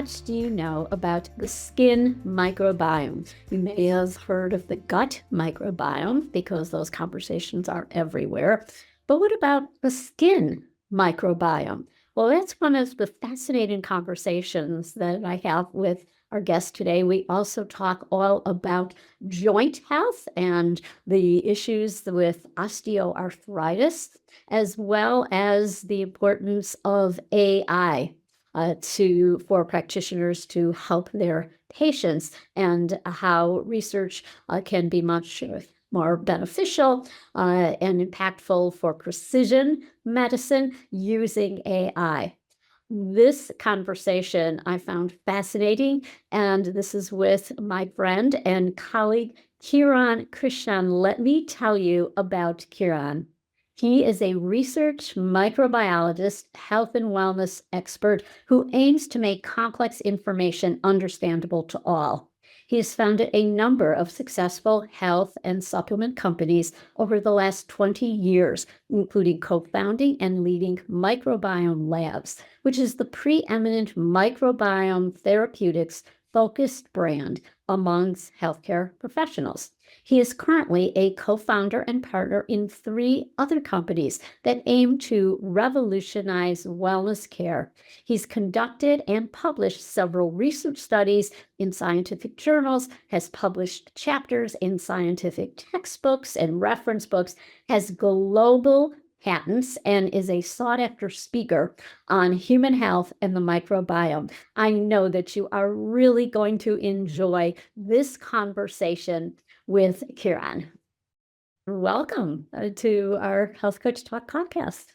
much do you know about the skin microbiome? You may have heard of the gut microbiome because those conversations are everywhere. But what about the skin microbiome? Well, that's one of the fascinating conversations that I have with our guest today. We also talk all about joint health and the issues with osteoarthritis, as well as the importance of AI for practitioners to help their patients, and how research can be much more beneficial and impactful for precision medicine using AI. This conversation I found fascinating, and this is with my friend and colleague, Kiran Krishnan. Let me tell you about Kiran. He is a research microbiologist, health and wellness expert who aims to make complex information understandable to all. He has founded a number of successful health and supplement companies over the last 20 years, including co-founding and leading Microbiome Labs, which is the preeminent microbiome therapeutics focused brand amongst healthcare professionals. He is currently a co-founder and partner in 3 other companies that aim to revolutionize wellness care. He's conducted and published several research studies in scientific journals, has published chapters in scientific textbooks and reference books, has global patents, and is a sought-after speaker on human health and the microbiome. I know that you are really going to enjoy this conversation with Kiran. Welcome to our Health Coach Talk podcast.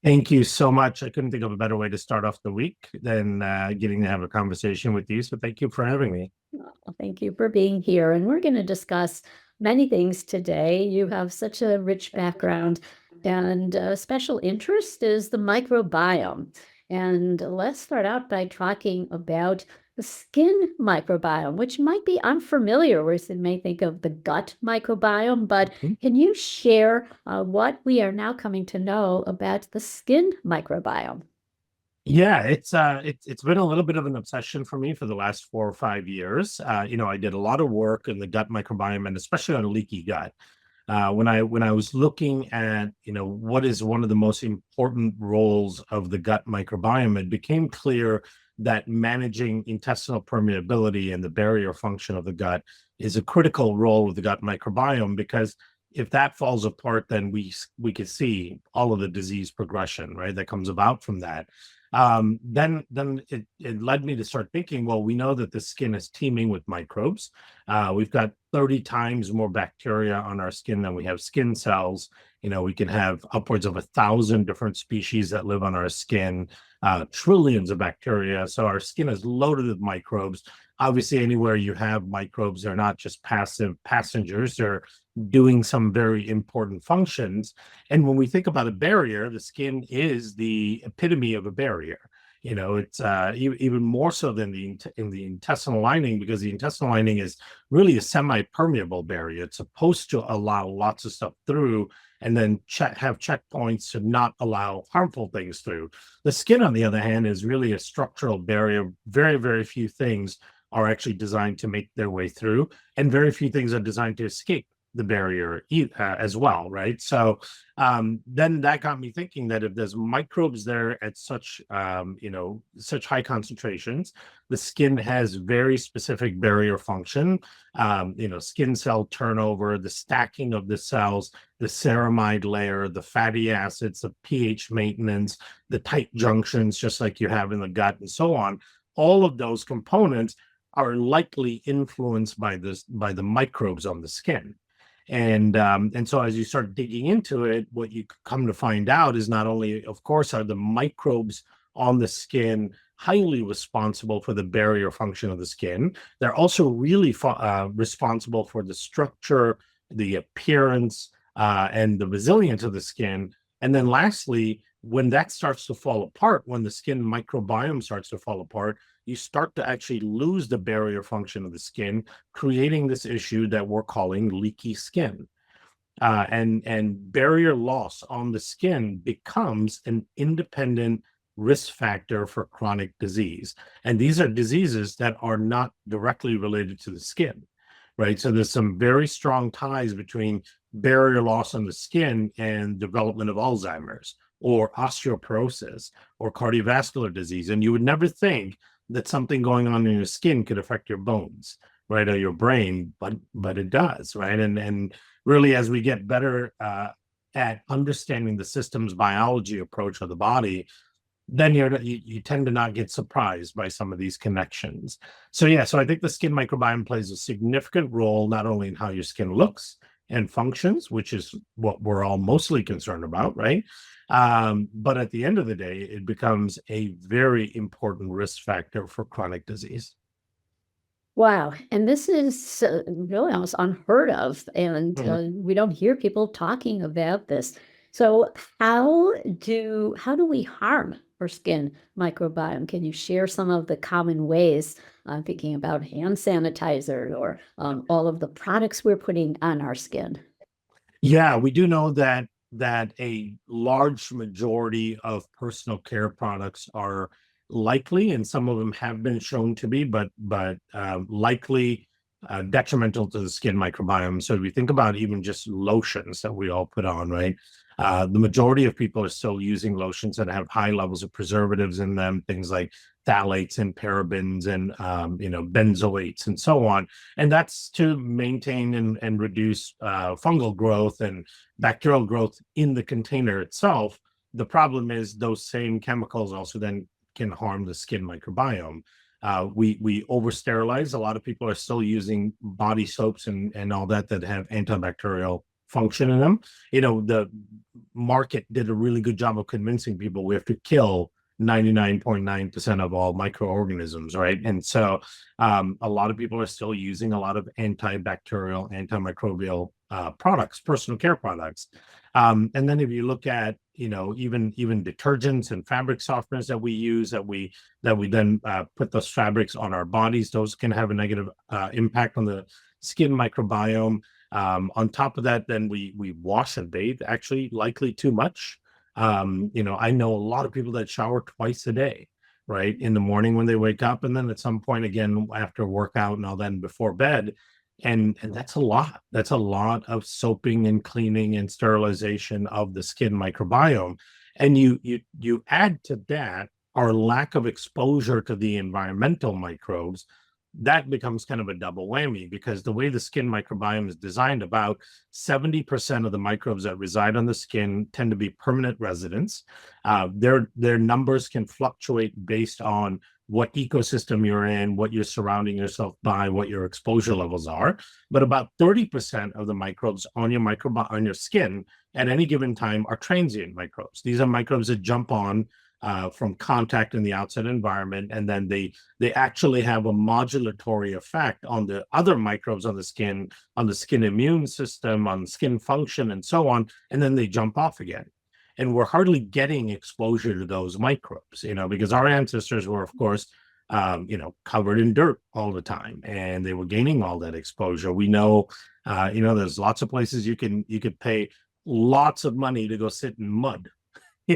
Thank you so much. I couldn't think of a better way to start off the week than getting to have a conversation with you. So thank you for having me. Well, thank you for being here. And we're going to discuss many things today. You have such a rich background, and special interest is the microbiome. And let's start out by talking about the skin microbiome, which might be unfamiliar with. You may think of the gut microbiome, but can you share what we are now coming to know about the skin microbiome? Yeah, it's been a little bit of an obsession for me for the last 4 or 5 years. I did a lot of work in the gut microbiome, and especially on leaky gut. When I was looking at what is one of the most important roles of the gut microbiome, it became clear that managing intestinal permeability and the barrier function of the gut is a critical role of the gut microbiome, because if that falls apart, then we could see all of the disease progression, right, that comes about from that. Then it led me to start thinking, well, we know that the skin is teeming with microbes. We've got 30 times more bacteria on our skin than we have skin cells. We can have upwards of 1,000 different species that live on our skin, trillions of bacteria. So our skin is loaded with microbes. Obviously, anywhere you have microbes, they're not just passive passengers, they're doing some very important functions. And when we think about a barrier, the skin is the epitome of a barrier. It's even more so than in the intestinal lining, because the intestinal lining is really a semi-permeable barrier. It's supposed to allow lots of stuff through, and then have checkpoints to not allow harmful things through. The skin, on the other hand, is really a structural barrier. Very, very few things are actually designed to make their way through, and very few things are designed to escape the barrier as well, right? So then that got me thinking that if there's microbes there at such high concentrations, the skin has very specific barrier function. Skin cell turnover, the stacking of the cells, the ceramide layer, the fatty acids, the pH maintenance, the tight junctions, just like you have in the gut, and so on. All of those components are likely influenced by the microbes on the skin. And so as you start digging into it, what you come to find out is not only, of course, are the microbes on the skin highly responsible for the barrier function of the skin, they're also really responsible for the structure, the appearance, and the resilience of the skin. And then lastly, when that starts to fall apart, when the skin microbiome starts to fall apart, you start to actually lose the barrier function of the skin, creating this issue that we're calling leaky skin. And barrier loss on the skin becomes an independent risk factor for chronic disease. And these are diseases that are not directly related to the skin, right? So there's some very strong ties between barrier loss on the skin and development of Alzheimer's or osteoporosis or cardiovascular disease. And you would never think that something going on in your skin could affect your bones, right, or your brain, but it does, right? And really, as we get better at understanding the systems biology approach of the body, then you tend to not get surprised by some of these connections. So yeah, so I think the skin microbiome plays a significant role not only in how your skin looks and functions, which is what we're all mostly concerned about, right? But at the end of the day, it becomes a very important risk factor for chronic disease. Wow. And this is really almost unheard of. And Mhm. we don't hear people talking about this. So how do we harm our skin microbiome? Can you share some of the common ways? I'm thinking about hand sanitizer or all of the products we're putting on our skin. Yeah, we do know that a large majority of personal care products are likely, and some of them have been shown to be, but likely detrimental to the skin microbiome. So if we think about even just lotions that we all put on, right? The majority of people are still using lotions that have high levels of preservatives in them, things like phthalates and parabens and benzoates and so on, and that's to maintain and reduce fungal growth and bacterial growth in the container itself. The problem is those same chemicals also then can harm the skin microbiome. We over sterilize. A lot of people are still using body soaps and all that have antibacterial function in them. The market did a really good job of convincing people we have to kill 99.9% of all microorganisms, right? And so a lot of people are still using a lot of antibacterial, antimicrobial products, personal care products. And then if you look at, even detergents and fabric softeners that we use, that we then put those fabrics on our bodies, those can have a negative impact on the skin microbiome. On top of that, then we wash and bathe, actually likely too much. I know a lot of people that shower twice a day, right? In the morning when they wake up, and then at some point again after workout and all that, and before bed. And that's a lot. That's a lot of soaping and cleaning and sterilization of the skin microbiome. And you add to that our lack of exposure to the environmental microbes. That becomes kind of a double whammy, because the way the skin microbiome is designed, about 70% of the microbes that reside on the skin tend to be permanent residents. Their numbers can fluctuate based on what ecosystem you're in, what you're surrounding yourself by, what your exposure levels are. But about 30% of the microbes on your skin at any given time are transient microbes. These are microbes that jump on from contact in the outside environment, and then they actually have a modulatory effect on the other microbes on the skin immune system, on skin function, and so on, and then they jump off again. And we're hardly getting exposure to those microbes, because our ancestors were, of course, covered in dirt all the time, and they were gaining all that exposure. We know, there's lots of places you could pay lots of money to go sit in mud,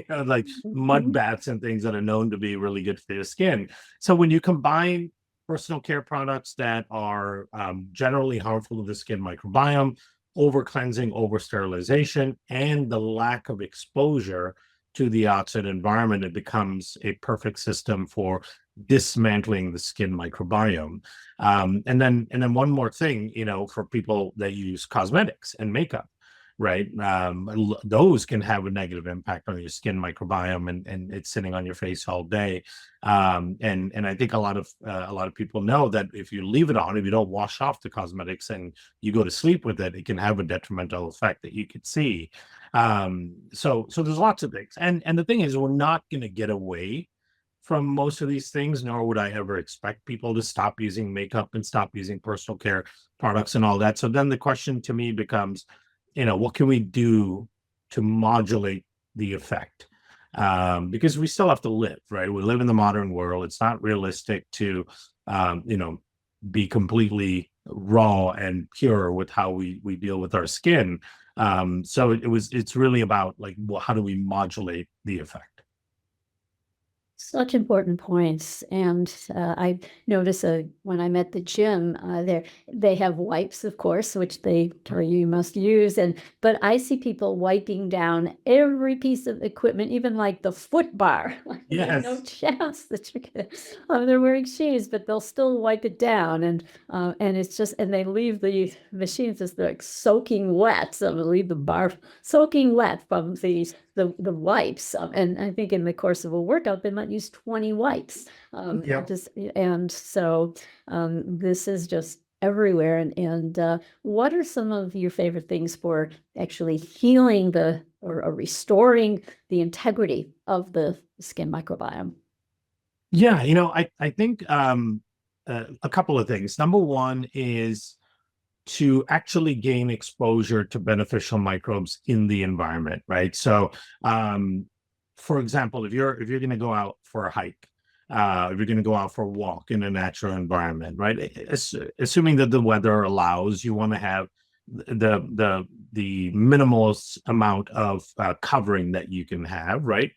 like mud Mhm. baths and things that are known to be really good for your skin. So when you combine personal care products that are generally harmful to the skin microbiome, over cleansing, over sterilization, and the lack of exposure to the outside environment, it becomes a perfect system for dismantling the skin microbiome. And then one more thing, for people that use cosmetics and makeup, right? Those can have a negative impact on your skin microbiome, and it's sitting on your face all day. And I think a lot of people know that if you leave it on, if you don't wash off the cosmetics and you go to sleep with it, it can have a detrimental effect that you could see. So there's lots of things, and the thing is, we're not going to get away from most of these things, nor would I ever expect people to stop using makeup and stop using personal care products and all that. So then the question to me becomes, what can we do to modulate the effect? Because we still have to live, right? We live in the modern world. It's not realistic to, be completely raw and pure with how we deal with our skin. So it's really about, like, well, how do we modulate the effect? Such important points. And I notice when I'm at the gym, they have wipes, of course, which they tell you must use. But I see people wiping down every piece of equipment, even like the foot bar. Like, there's no Yes. chance that you're gonna, they're wearing shoes, but they'll still wipe it down. And it's just, and they leave the machines just like soaking wet. So they leave the bar soaking wet from the wipes. And I think in the course of a workout, they might use 20 wipes. Yep. And so this is just everywhere. And what are some of your favorite things for actually healing or restoring the integrity of the skin microbiome? Yeah, I think a couple of things. Number one is to actually gain exposure to beneficial microbes in the environment, right? So, for example, if you're going to go out for a hike, if you're going to go out for a walk in a natural environment, right? Assuming that the weather allows, you want to have the minimalist amount of covering that you can have, right?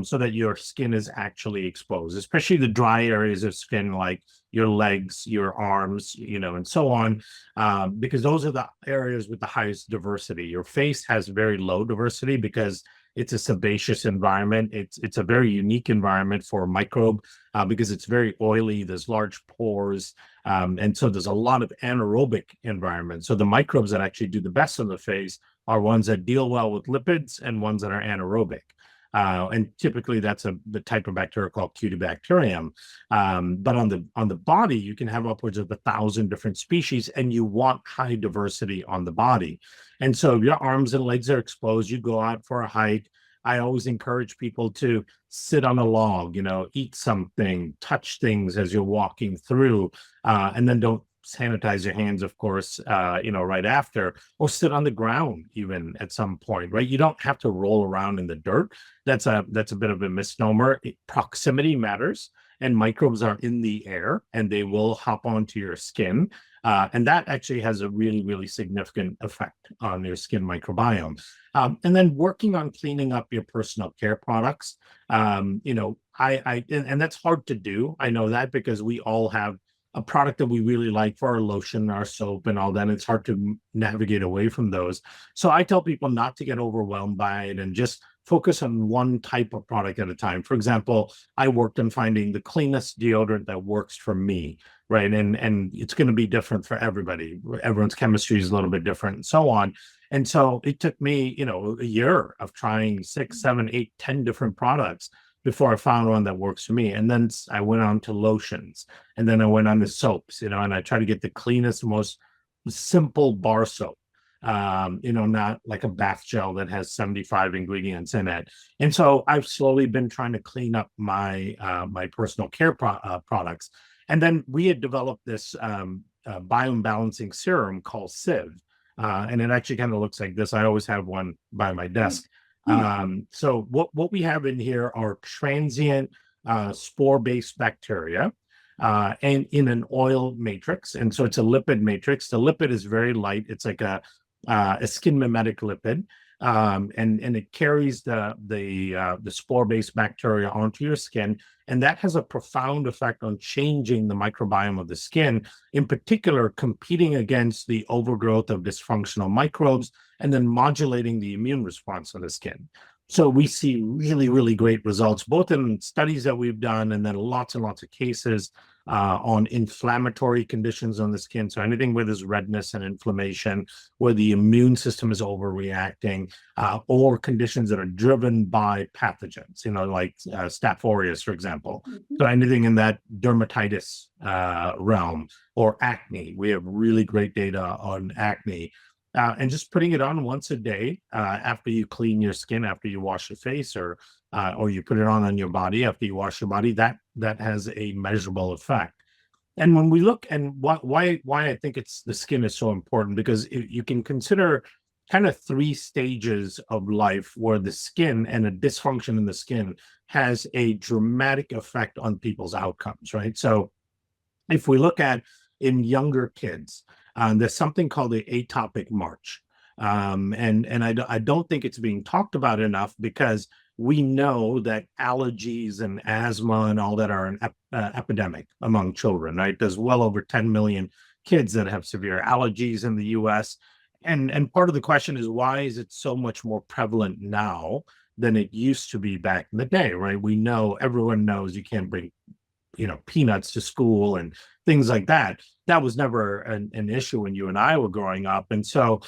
So that your skin is actually exposed, especially the dry areas of skin like your legs, your arms, and so on, because those are the areas with the highest diversity. Your face has very low diversity because it's a sebaceous environment. It's a very unique environment for a microbe because it's very oily. There's large pores, and so there's a lot of anaerobic environment. So the microbes that actually do the best on the face are ones that deal well with lipids and ones that are anaerobic. And typically that's the type of bacteria called Cutibacterium. But on the body, you can have upwards of 1,000 different species, and you want high diversity on the body. And so if your arms and legs are exposed, you go out for a hike. I always encourage people to sit on a log, eat something, touch things as you're walking through, and then don't sanitize your hands, of course, right after, or sit on the ground even at some point, right? You don't have to roll around in the dirt. That's a bit of a misnomer. Proximity matters, and microbes are in the air, and they will hop onto your skin. And that actually has a really, really significant effect on your skin microbiome. And then working on cleaning up your personal care products. And that's hard to do. I know that because we all have a product that we really like for our lotion, our soap, and all that. And it's hard to navigate away from those. So I tell people not to get overwhelmed by it and just focus on one type of product at a time. For example, I worked on finding the cleanest deodorant that works for me, right? And it's going to be different for everybody. Everyone's chemistry is a little bit different and so on. And so it took me, a year of trying 6, 7, 8, 10 different products before I found one that works for me. And then I went on to lotions, and then I went on to soaps, and I try to get the cleanest, most simple bar soap, not like a bath gel that has 75 ingredients in it. And so I've slowly been trying to clean up my my personal care products. And then we had developed this biome balancing serum called Civ. And it actually kind of looks like this. I always have one by my desk. So what we have in here are transient spore-based bacteria and in an oil matrix. And so it's a lipid matrix. The lipid is very light. It's like a skin mimetic lipid. And it carries the spore-based bacteria onto your skin. And that has a profound effect on changing the microbiome of the skin, in particular, competing against the overgrowth of dysfunctional microbes and then modulating the immune response of the skin. So we see really, really great results, both in studies that we've done and then lots and lots of cases on inflammatory conditions on the skin. So anything where there's redness and inflammation, where the immune system is overreacting, or conditions that are driven by pathogens, like Staph aureus, for example. So anything in that dermatitis realm, or acne. We have really great data on acne. And just putting it on once a day after you clean your skin, after you wash your face, or you put it on your body after you wash your body, that has a measurable effect. And when we look, and why I think the skin is so important, because you can consider kind of 3 stages of life where the skin and a dysfunction in the skin has a dramatic effect on people's outcomes, right? So if we look at in younger kids, there's something called the atopic march. I don't think it's being talked about enough, because we know that allergies and asthma and all that are an epidemic among children, right? There's well over 10 million kids that have severe allergies in the US. And part of the question is, why is it so much more prevalent now than it used to be back in the day, right? We know, everyone knows you can't bring peanuts to school and things like that. That was never an issue when you and I were growing up. And so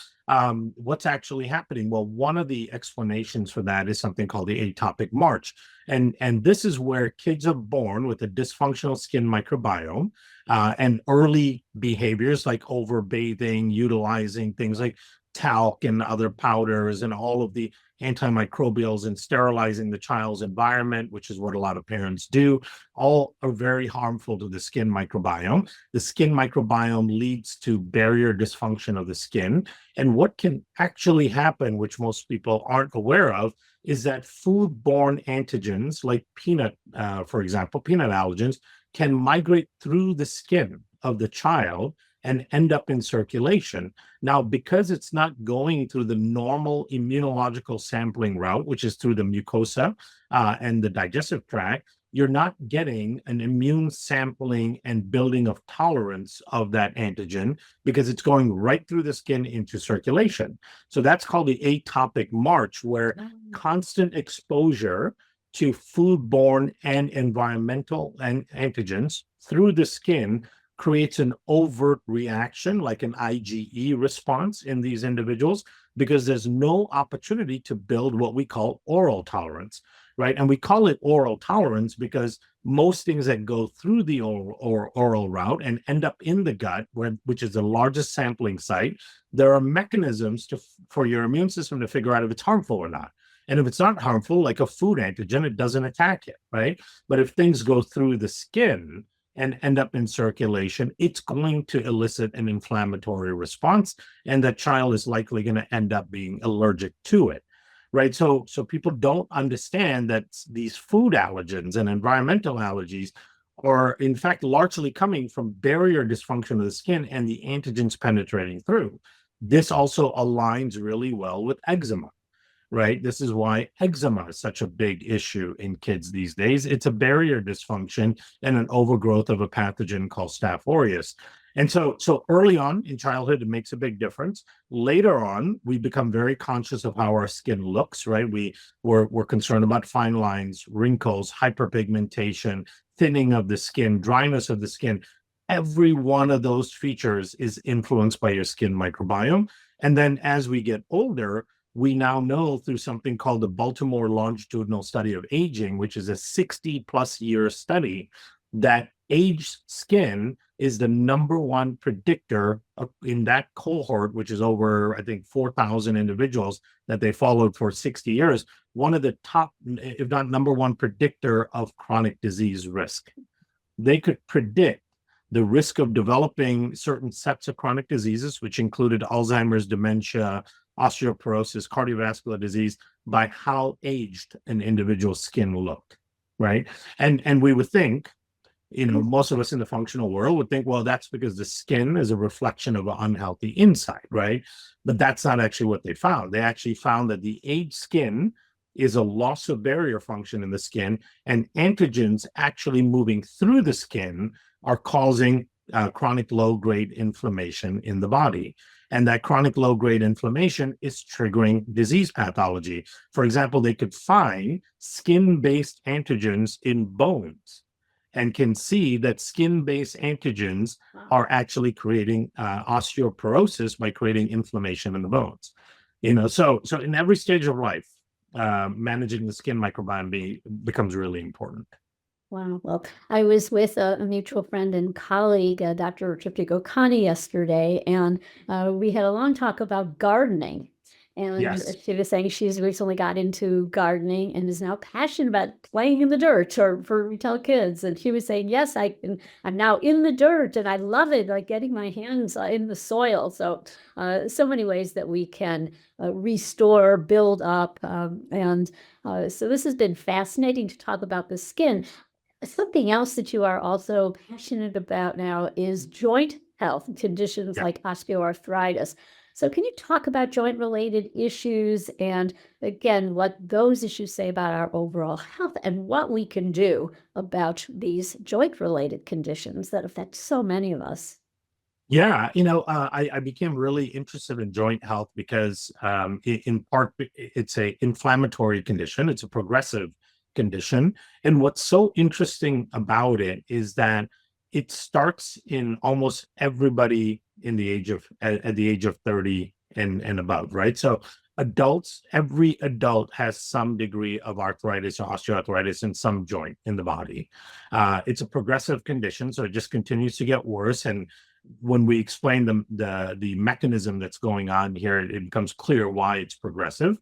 what's actually happening? Well, one of the explanations for that is something called the atopic march. And this is where kids are born with a dysfunctional skin microbiome, and early behaviors like overbathing, utilizing things like talc and other powders and all of the antimicrobials, and sterilizing the child's environment, which is what a lot of parents do, all are very harmful to the skin microbiome. The skin microbiome leads to barrier dysfunction of the skin. And what can actually happen, which most people aren't aware of, is that foodborne antigens like peanut, for example, peanut allergens, can migrate through the skin of the child and end up in circulation. Now, because it's not going through the normal immunological sampling route, which is through the mucosa and the digestive tract, you're not getting an immune sampling and building of tolerance of that antigen, because it's going right through the skin into circulation. So that's called the atopic march, where constant exposure to foodborne and environmental antigens through the skin creates an overt reaction, like an IgE response in these individuals, because there's no opportunity to build what we call oral tolerance, right? And we call it oral tolerance because most things that go through the oral route and end up in the gut, which is the largest sampling site, there are mechanisms for your immune system to figure out if it's harmful or not. And if it's not harmful, like a food antigen, it doesn't attack it, right? But if things go through the skin and end up in circulation, it's going to elicit an inflammatory response, and that child is likely going to end up being allergic to it, right? So people don't understand that these food allergens and environmental allergies are, in fact, largely coming from barrier dysfunction of the skin and the antigens penetrating through. This also aligns really well with eczema, right? This is why eczema is such a big issue in kids these days. It's a barrier dysfunction and an overgrowth of a pathogen called Staph aureus. And so early on in childhood, it makes a big difference. Later on, we become very conscious of how our skin looks, right? We're concerned about fine lines, wrinkles, hyperpigmentation, thinning of the skin, dryness of the skin. Every one of those features is influenced by your skin microbiome. And then as we get older, we now know through something called the Baltimore Longitudinal Study of Aging, which is a 60+ year study, that aged skin is the number one predictor in that cohort, which is over, I think, 4,000 individuals that they followed for 60 years. One of the top, if not number one, predictor of chronic disease risk. They could predict the risk of developing certain sets of chronic diseases, which included Alzheimer's, dementia, osteoporosis, cardiovascular disease, by how aged an individual's skin looked, right? And we would think, most of us in the functional world would think, well, that's because the skin is a reflection of an unhealthy inside, right? But that's not actually what they found. They actually found that the aged skin is a loss of barrier function in the skin, and antigens actually moving through the skin are causing chronic low-grade inflammation in the body. And that chronic low-grade inflammation is triggering disease pathology. For example, they could find skin-based antigens in bones and can see that skin-based antigens are actually creating osteoporosis by creating inflammation in the bones. So in every stage of life, managing the skin microbiome becomes really important. Wow. Well, I was with a mutual friend and colleague, Dr. Tripti Gokani, yesterday, and we had a long talk about gardening. And Yes. she was saying she's recently got into gardening and is now passionate about playing in the dirt, or for retail kids. And she was saying, yes, I'm now in the dirt and I love it, like getting my hands in the soil. So many ways that we can restore, build up. So this has been fascinating to talk about the skin. Something else that you are also passionate about now is joint health conditions like osteoarthritis. So can you talk about joint-related issues and, again, what those issues say about our overall health and what we can do about these joint-related conditions that affect so many of us? Yeah, I became really interested in joint health because, in part, it's a inflammatory condition. It's a progressive condition, and what's so interesting about it is that it starts in almost everybody in the age of at the age of 30 and above, right? So every adult has some degree of arthritis or osteoarthritis in some joint in the body. It's a progressive condition, so it just continues to get worse. And when we explain the mechanism that's going on here, it becomes clear why it's progressive.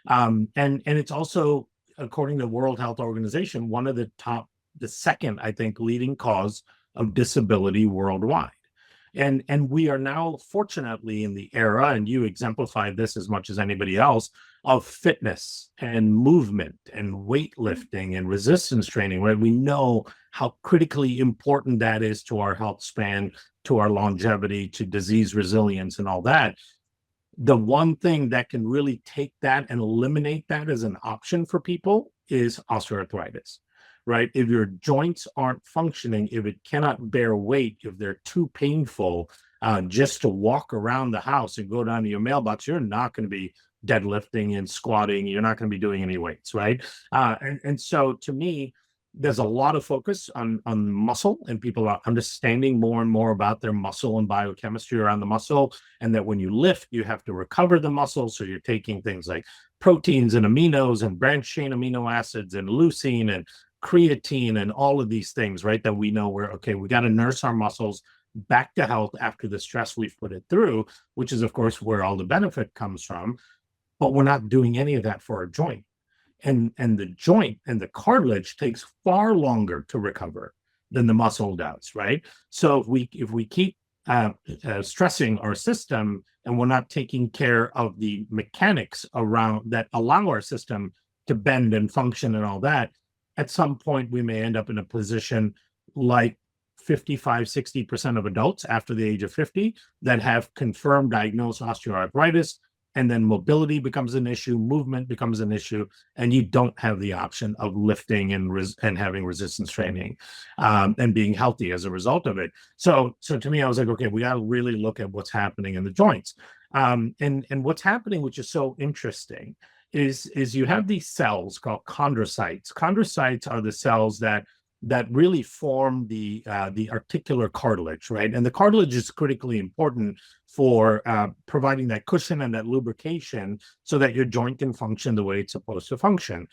And it's also, according to the World Health Organization, one of the second, I think, leading cause of disability worldwide. And we are now, fortunately, in the era, and you exemplify this as much as anybody else, of fitness and movement and weightlifting and resistance training, right? We know how critically important that is to our health span, to our longevity, to disease resilience, and all that. The one thing that can really take that and eliminate that as an option for people is osteoarthritis, right? If your joints aren't functioning, if it cannot bear weight, if they're too painful, just to walk around the house and go down to your mailbox, you're not going to be deadlifting and squatting. You're not going to be doing any weights, right? And so to me, there's a lot of focus on muscle, and people are understanding more and more about their muscle and biochemistry around the muscle, and that when you lift, you have to recover the muscle. So you're taking things like proteins and aminos and branched chain amino acids and leucine and creatine and all of these things, right? That we know we're okay, we got to nurse our muscles back to health after the stress we've put it through, which is, of course, where all the benefit comes from. But we're not doing any of that for our joint. And the joint and the cartilage takes far longer to recover than the muscle does, right? So if we keep stressing our system and we're not taking care of the mechanics around that allow our system to bend and function and all that, at some point we may end up in a position like 55-60% of adults after the age of 50 that have confirmed diagnosed osteoarthritis, and then mobility becomes an issue, movement becomes an issue, and you don't have the option of lifting and having resistance training, and being healthy as a result of it. So to me, I was like, okay, we got to really look at what's happening in the joints. And what's happening, which is so interesting, is you have these cells called chondrocytes. Chondrocytes are the cells that really form the articular cartilage, right? And the cartilage is critically important for providing that cushion and that lubrication so that your joint can function the way it's supposed to function.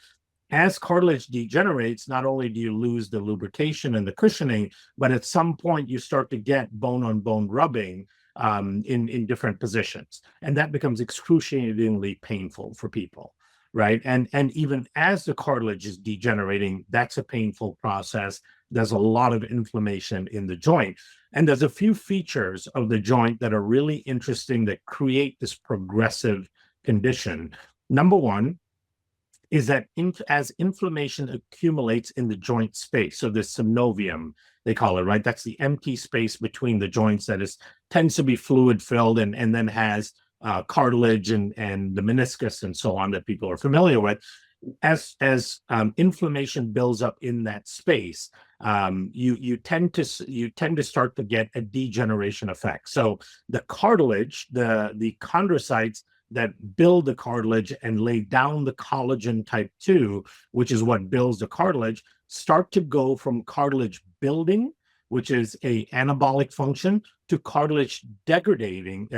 As cartilage degenerates, not only do you lose the lubrication and the cushioning, but at some point you start to get bone-on-bone rubbing in different positions. And that becomes excruciatingly painful for people, right? And even as the cartilage is degenerating, that's a painful process. There's a lot of inflammation in the joint. And there's a few features of the joint that are really interesting that create this progressive condition. Number one is that as inflammation accumulates in the joint space, so the synovium, they call it, right? That's the empty space between the joints that tends to be fluid filled and then has cartilage and the meniscus and so on that people are familiar with. As inflammation builds up in that space, you tend to start to get a degeneration effect. So the cartilage, the chondrocytes that build the cartilage and lay down the collagen type 2, which is what builds the cartilage, start to go from cartilage building, which is a anabolic function, to cartilage degrading,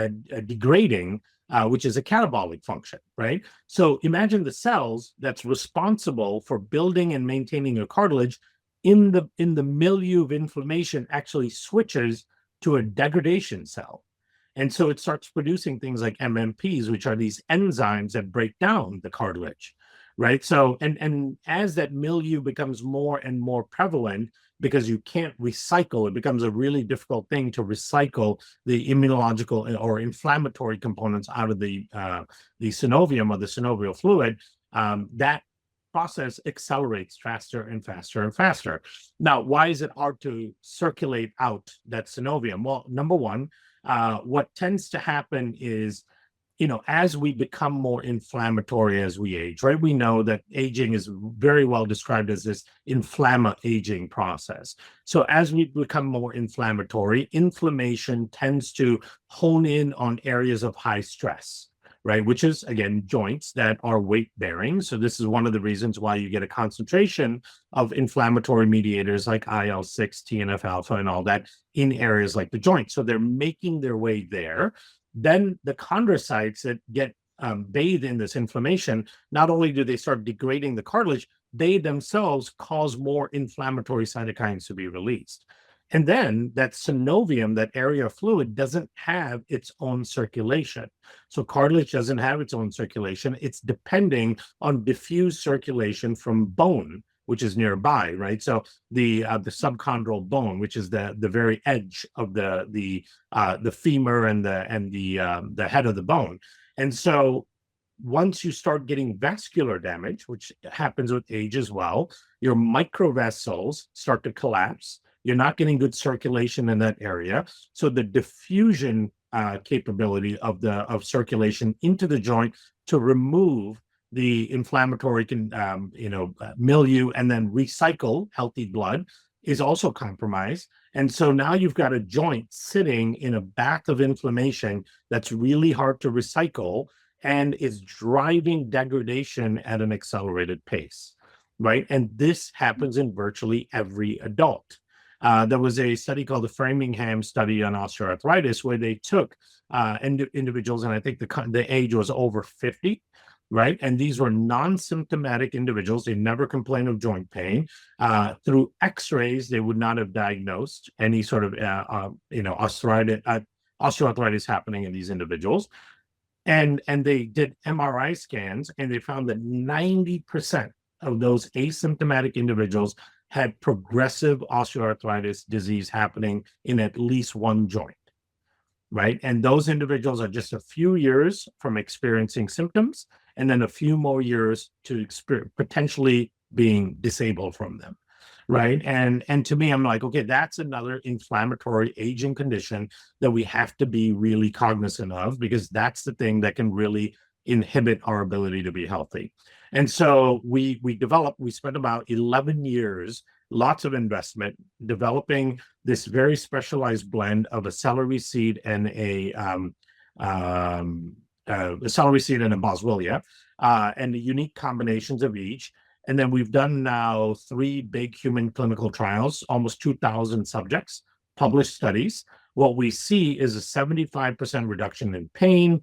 which is a catabolic function, right? So imagine the cells that's responsible for building and maintaining your cartilage in the milieu of inflammation actually switches to a degradation cell. And so it starts producing things like MMPs, which are these enzymes that break down the cartilage, right? So, and as that milieu becomes more and more prevalent, because you can't recycle, it becomes a really difficult thing to recycle the immunological or inflammatory components out of the synovium or the synovial fluid. That process accelerates faster and faster and faster. Now, why is it hard to circulate out that synovium? Well, number one, what tends to happen is as we become more inflammatory as we age, right? We know that aging is very well described as this aging process. So as we become more inflammatory, inflammation tends to hone in on areas of high stress, right? Which is, again, joints that are weight bearing. So this is one of the reasons why you get a concentration of inflammatory mediators like IL-6, TNF alpha, and all that in areas like the joint. So they're making their way there. Then the chondrocytes that get bathed in this inflammation, not only do they start degrading the cartilage, they themselves cause more inflammatory cytokines to be released. And then that synovium, that area of fluid, doesn't have its own circulation. So cartilage doesn't have its own circulation. It's depending on diffuse circulation from bone, which is nearby, right? So the subchondral bone, which is the very edge of the femur and the head of the bone. And so once you start getting vascular damage, which happens with age as well, your microvessels start to collapse. You're not getting good circulation in that area. So the diffusion capability of circulation into the joint to remove the inflammatory milieu and then recycle healthy blood is also compromised. And so now you've got a joint sitting in a bath of inflammation that's really hard to recycle and is driving degradation at an accelerated pace, right? And this happens in virtually every adult. There was a study called the Framingham study on osteoarthritis where they took individuals, and I think the age was over 50, right? And these were non-symptomatic individuals. They never complained of joint pain. Through X-rays, they would not have diagnosed any sort of osteoarthritis happening in these individuals. And they did MRI scans, and they found that 90% of those asymptomatic individuals had progressive osteoarthritis disease happening in at least one joint, right? And those individuals are just a few years from experiencing symptoms, and then a few more years to potentially being disabled from them, right? And to me, I'm like, okay, that's another inflammatory aging condition that we have to be really cognizant of, because that's the thing that can really inhibit our ability to be healthy. And so we spent about 11 years, lots of investment, developing this very specialized blend of a celery seed and a celery seed and a boswellia, and the unique combinations of each. And then we've done now 3 big human clinical trials, almost 2,000 subjects, published studies. What we see is a 75% reduction in pain,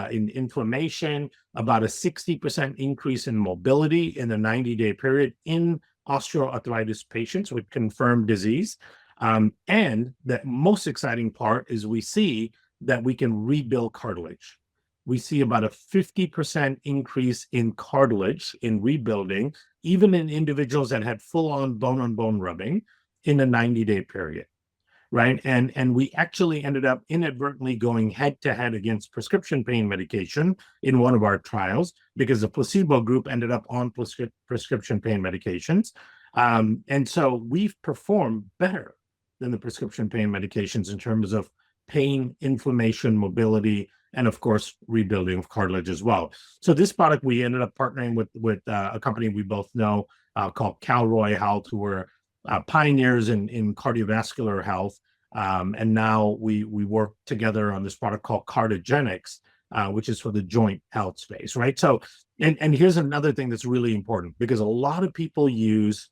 in inflammation, about a 60% increase in mobility in the 90-day period in osteoarthritis patients with confirmed disease. And the most exciting part is we see that we can rebuild cartilage. We see about a 50% increase in cartilage in rebuilding, even in individuals that had full-on bone-on-bone rubbing in a 90-day period, right? And we actually ended up inadvertently going head-to-head against prescription pain medication in one of our trials, because the placebo group ended up on prescription pain medications. And so we've performed better than the prescription pain medications in terms of pain, inflammation, mobility, and of course, rebuilding of cartilage as well. So this product, we ended up partnering with a company we both know called Calroy Health, who were pioneers in cardiovascular health. And now we work together on this product called Cartigenix, which is for the joint health space, right? So, and here's another thing that's really important, because a lot of people use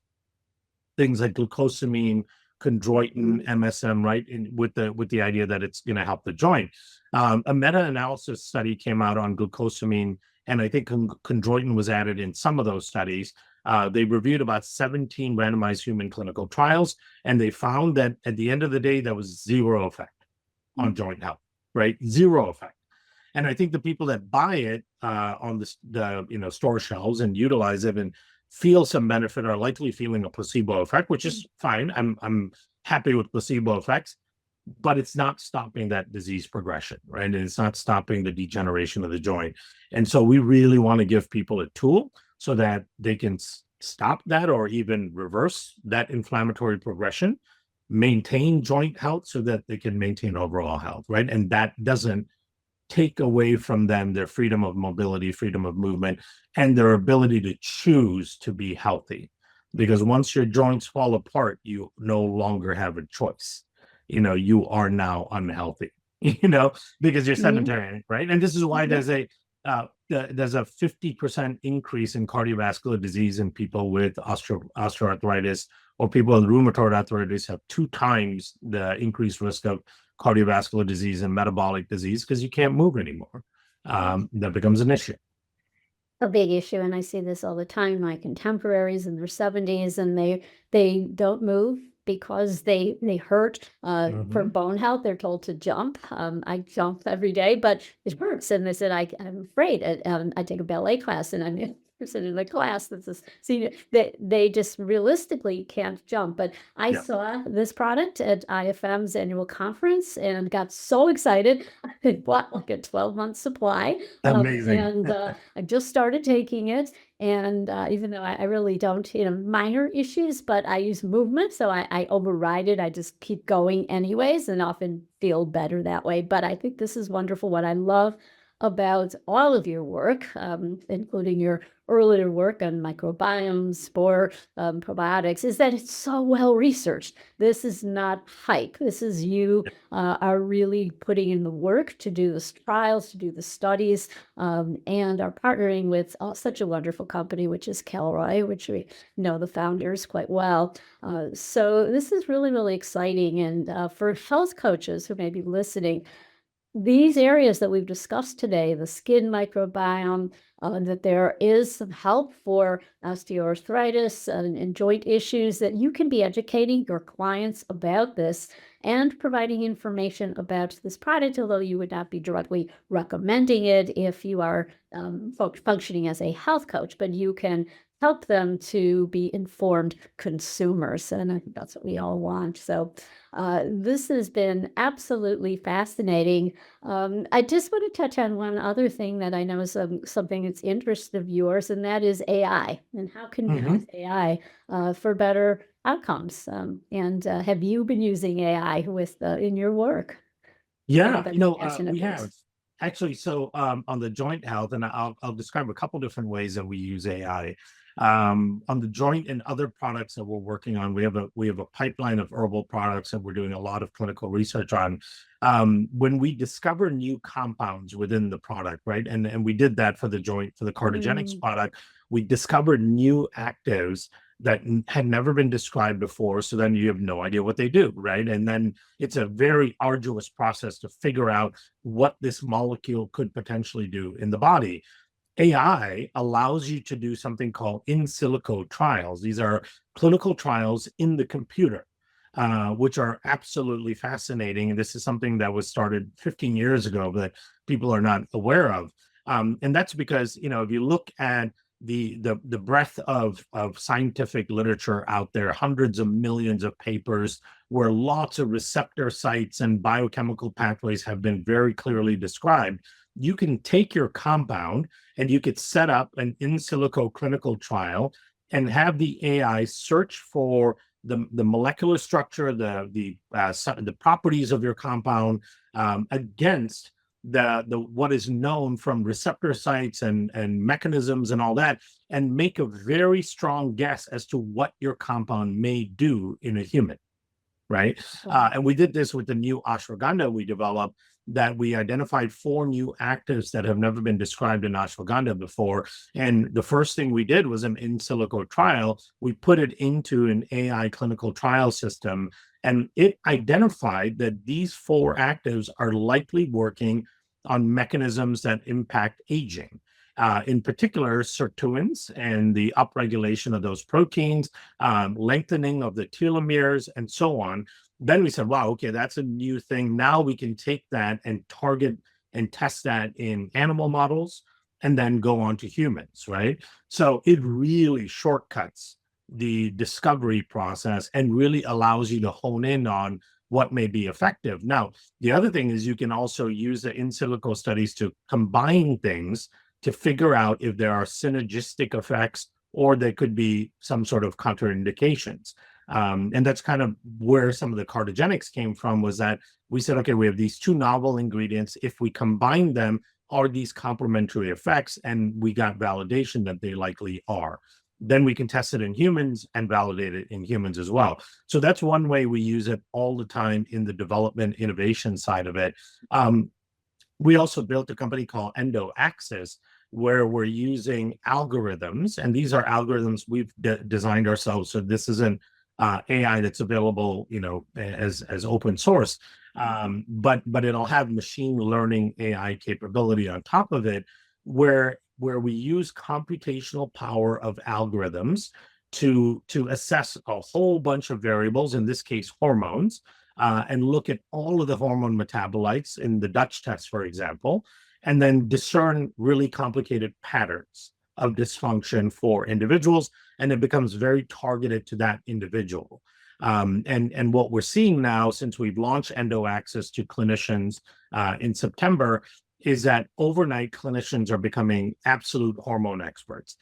things like glucosamine, chondroitin, MSM, right, with the idea that it's going to help the joint. A meta-analysis study came out on glucosamine, and I think chondroitin was added in some of those studies. They reviewed about 17 randomized human clinical trials, and they found that at the end of the day, there was zero effect on joint health, right? Zero effect. And I think the people that buy it on the store shelves and utilize it and feel some benefit are likely feeling a placebo effect, which is fine. I'm happy with placebo effects, but it's not stopping that disease progression, right? And it's not stopping the degeneration of the joint. And so we really want to give people a tool so that they can stop that or even reverse that inflammatory progression, maintain joint health so that they can maintain overall health, right? And that doesn't take away from them their freedom of mobility, freedom of movement, and their ability to choose to be healthy. Because once your joints fall apart, you no longer have a choice. You are now unhealthy, because you're Yeah. sedentary, right? And this is why Yeah. there's a 50% increase in cardiovascular disease in people with osteoarthritis, or people with rheumatoid arthritis have 2 times the increased risk of cardiovascular disease and metabolic disease, because you can't move anymore. That becomes an issue. A big issue, and I see this all the time. My contemporaries in their 70s, and they don't move because they hurt. For bone health, they're told to jump. I jump every day, but it hurts, and they said I'm afraid. I take a ballet class, and I'm person in the class that's a senior. They just realistically can't jump. But I Yeah. saw this product at IFM's annual conference and got so excited. I bought like a 12-month supply. Amazing. And I just started taking it. And even though I really don't, minor issues, but I use movement, so I override it. I just keep going anyways, and often feel better that way. But I think this is wonderful. What I love about all of your work, including your earlier work on microbiomes, spore, probiotics, is that it's so well researched. This is not hype. This is you are really putting in the work to do the trials, to do the studies, and are partnering with such a wonderful company, which is Kelroy, which we know the founders quite well. So this is really, really exciting. And for health coaches who may be listening, these areas that we've discussed today, the skin microbiome, that there is some help for osteoarthritis and joint issues, that you can be educating your clients about this and providing information about this product, although you would not be directly recommending it if you are functioning as a health coach, but you can help them to be informed consumers. And I think that's what we all want. So this has been absolutely fascinating. I just want to touch on one other thing that I know is something that's interest of yours, and that is AI. And how can we use AI for better outcomes? And have you been using AI in your work? Yeah, We have actually. So on the joint health, and I'll describe a couple different ways that we use AI. On the joint and other products that we're working on, we have a pipeline of herbal products that we're doing a lot of clinical research on. When we discover new compounds within the product, right, and we did that for the joint, for the Cartigenix product, we discovered new actives that had never been described before. So then you have no idea what they do, right? And then it's a very arduous process to figure out what this molecule could potentially do in the body. AI allows you to do something called in silico trials. These are clinical trials in the computer, which are absolutely fascinating. And this is something that was started 15 years ago that people are not aware of. And that's because, if you look at the breadth of scientific literature out there, hundreds of millions of papers where lots of receptor sites and biochemical pathways have been very clearly described, you can take your compound and you could set up an in silico clinical trial and have the AI search for the molecular structure, the properties of your compound against the what is known from receptor sites and mechanisms and all that, and make a very strong guess as to what your compound may do in a human, right? And we did this with the new ashwagandha we developed, that we identified 4 new actives that have never been described in ashwagandha before. And the first thing we did was an in silico trial. We put it into an AI clinical trial system, and it identified that these 4 actives are likely working on mechanisms that impact aging. In particular, sirtuins and the upregulation of those proteins, lengthening of the telomeres, and so on. Then we said, wow, okay, that's a new thing. Now we can take that and target and test that in animal models and then go on to humans, right? So it really shortcuts the discovery process and really allows you to hone in on what may be effective. Now, the other thing is you can also use the in silico studies to combine things to figure out if there are synergistic effects or there could be some sort of contraindications. And that's kind of where some of the Cartigenix came from, was that we said, okay, we have these two novel ingredients. If we combine them, are these complementary effects? And we got validation that they likely are. Then we can test it in humans and validate it in humans as well. So that's one way we use it all the time in the development innovation side of it. We also built a company called EndoAxis, where we're using algorithms, and these are algorithms we've designed ourselves. So this isn't AI that's available, as open source, but it'll have machine learning AI capability on top of it, where we use computational power of algorithms to assess a whole bunch of variables, in this case hormones, and look at all of the hormone metabolites in the Dutch test, for example, and then discern really complicated patterns of dysfunction for individuals, and it becomes very targeted to that individual. And what we're seeing now, since we've launched EndoAxis to clinicians in September, is that overnight clinicians are becoming absolute hormone experts,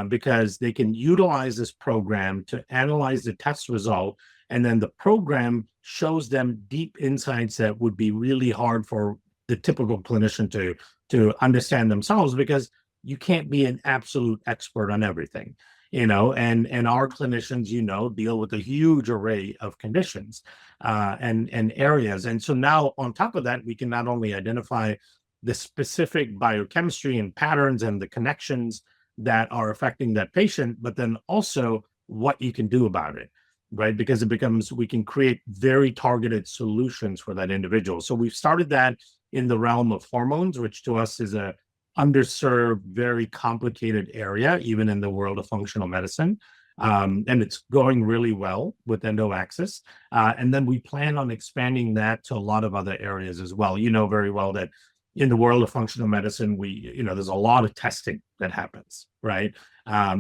because they can utilize this program to analyze the test result, and then the program shows them deep insights that would be really hard for the typical clinician to understand themselves, because you can't be an absolute expert on everything, and our clinicians, deal with a huge array of conditions and areas. And so now on top of that, we can not only identify the specific biochemistry and patterns and the connections that are affecting that patient, but then also what you can do about it, right? Because we can create very targeted solutions for that individual. So we've started that in the realm of hormones, which to us is a underserved, very complicated area, even in the world of functional medicine. And it's going really well with EndoAxis. And then we plan on expanding that to a lot of other areas as well. You know very well that in the world of functional medicine, there's a lot of testing that happens, right?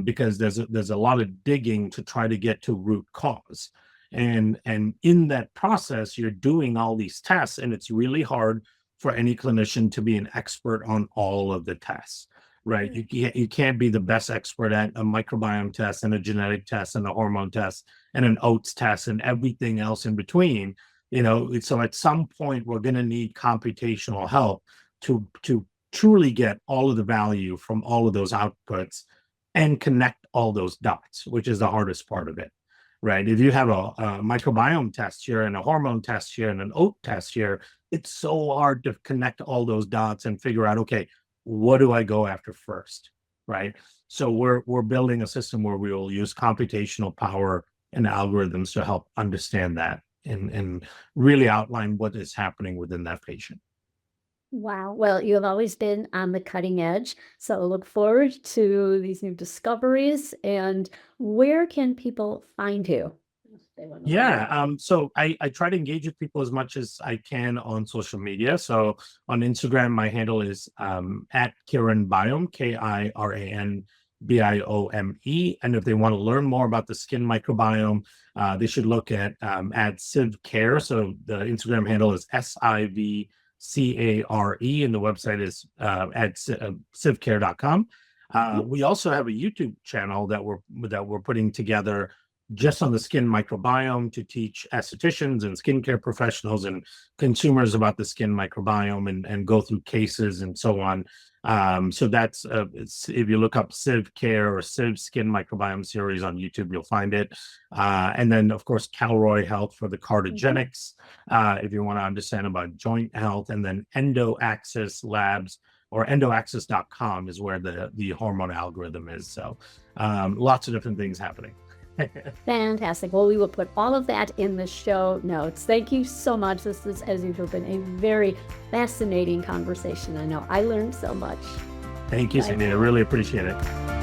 Because there's a lot of digging to try to get to root cause. And in that process, you're doing all these tests, and it's really hard for any clinician to be an expert on all of the tests, right? You can't be the best expert at a microbiome test and a genetic test and a hormone test and an oats test and everything else in between. So at some point we're going to need computational help to truly get all of the value from all of those outputs and connect all those dots, which is the hardest part of it, right? If you have a microbiome test here and a hormone test here and an oat test here, it's so hard to connect all those dots and figure out, okay, what do I go after first, right? So we're building a system where we will use computational power and algorithms to help understand that and really outline what is happening within that patient. Wow. Well, you have always been on the cutting edge. So look forward to these new discoveries. And where can people find you? If they want to learn more. Yeah. So I try to engage with people as much as I can on social media. So on Instagram, my handle is at Kiran Biome, KiranBiome. And if they want to learn more about the skin microbiome, they should look at CivCare. So the Instagram handle is SIVCARE, and the website is at civcare.com. We also have a YouTube channel that we're putting together just on the skin microbiome to teach estheticians and skincare professionals and consumers about the skin microbiome and go through cases and so on. So that's if you look up CivCare or Civ Skin Microbiome series on YouTube, you'll find it. And then, of course, Calroy Health for the Cartigenix, if you want to understand about joint health. And then EndoAxis Labs or EndoAxis.com is where the hormone algorithm is. So lots of different things happening. Fantastic. Well, we will put all of that in the show notes. Thank you so much. This has, as usual, been a very fascinating conversation. I know I learned so much. Thank you, Sandi. I really appreciate it.